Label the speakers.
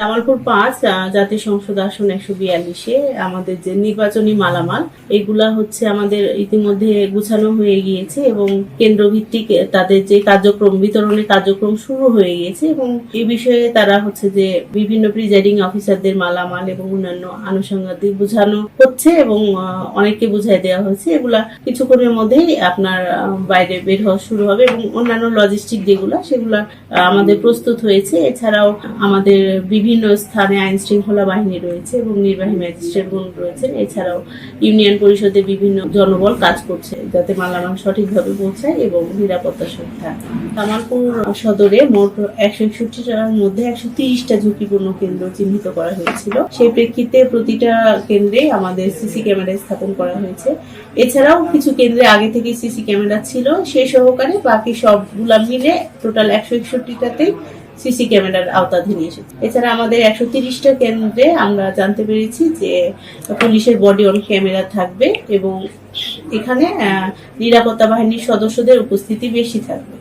Speaker 1: জামালপুর 5 জাতীয় সংসদ আসন 142-এ আমাদের যে নির্বাচনী মালামাল এগুলা হচ্ছে আমাদের ইতিমধ্যে গুছানো হয়ে গিয়েছে এবং কেন্দ্রভিত্তিক তাদের যে কার্যক্রম বিতরণের কার্যক্রম শুরু হয়ে গিয়েছে এবং এই বিষয়ে তারা হচ্ছে যে বিভিন্ন প্রিজাইডিং অফিসারদের মালামাল এবং অন্যান্য আনুষঙ্গিক বোঝানো হচ্ছে এবং অনেককে বুঝাই দেওয়া হয়েছে। এগুলা কিছুক্ষণের মধ্যেই আপনার বাইরে বের হওয়া শুরু হবে এবং অন্যান্য লজিস্টিক যেগুলা সেগুলা আমাদের প্রস্তুত হয়েছে। এছাড়াও আমাদের বিভিন্ন স্থানে আইন শৃঙ্খলা বাহিনী রয়েছে এবং নির্বাহী ম্যাজিস্ট্রেটগণ রয়েছেন। এছাড়াও ইউনিয়ন পরিষদে বিভিন্ন জনবল কাজ করছে যাতে মালামাল সঠিকভাবে পৌঁছায় এবং নিরাপত্তা সুরক্ষা। জামালপুর সদরে মোট 161টার মধ্যে 130টা ঝুঁকিপূর্ণ কেন্দ্র চিহ্নিত করা হয়েছিল। সেই প্রেক্ষিতে প্রতিটা কেন্দ্রে আমাদের সিসি ক্যামেরা স্থাপন করা হয়েছে। এছাড়াও কিছু কেন্দ্রে আগে থেকে সিসি ক্যামেরা ছিল, সে সহকারে বাকি সবগুলা মিলে টোটাল 161টাতেই সিসি ক্যামেরার আওতাধীন এসেছে। এছাড়া আমাদের 130টা কেন্দ্রে আমরা জানতে পেরেছি যে পুলিশের বডি অন ক্যামেরা থাকবে এবং এখানে নিরাপত্তা বাহিনীর সদস্যদের উপস্থিতি বেশি থাকবে।